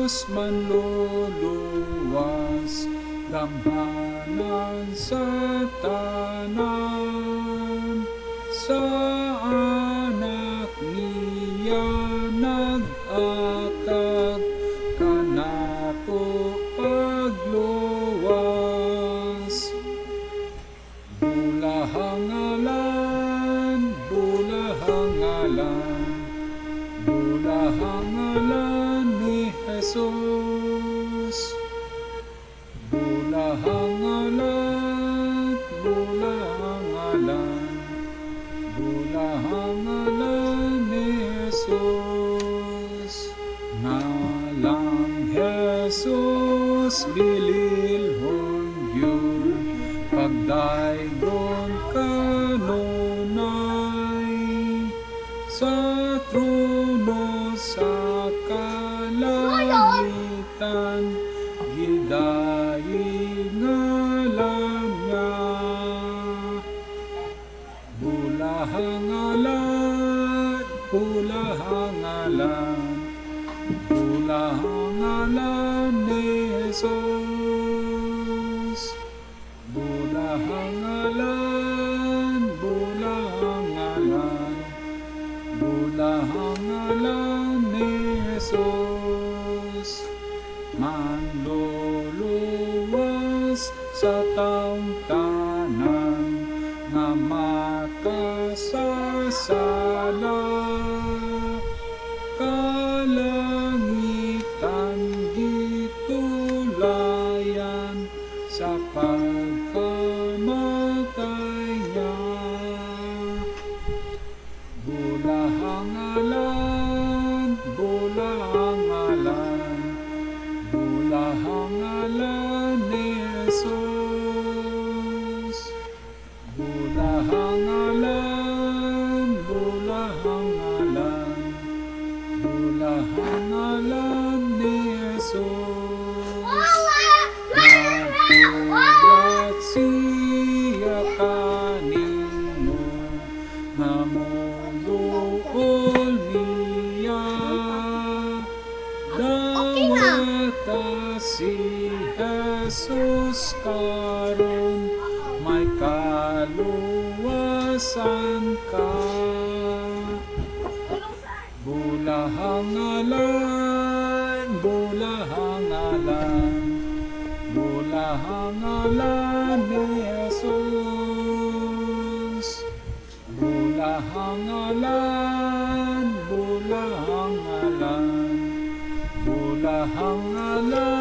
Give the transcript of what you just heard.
Jesus manluluwas, damhanan sa tanan. Sa anak niya nag-atag, kanako pagluwas. Bulahangalan, bulahangalan, bulahangalan ni Jesus. Bulahangalan, bulahangalan, bulahangalan ni Jesus. Ngalang Jesus bililhon yun, pagdaygon kanunay, sa trono sa kalangitan, gidayi ngalan niya. Bulahangalan, bulahangalan, bulahangalan ni Jesus. Bulahangalan, bulahangalan, bulahangalan ni Jesus. Manluluwas sa taong tanan, nga makasasala. Kalangitan gitulayan sa pagkamatay niya. Bulahangalan, bulahangalan, bulahangalan ni Jesus. Bulahangalan, bulahangalan, bulahangalan ni Jesus. Nagpulat siya kanino, namuluol niya. Dawata si Jesus karon, may kaluwasan ka. Bulahangalan, bulahangalan, bulahangalan ni Jesus. Bulahangalan, bulahangalan, bulahangalan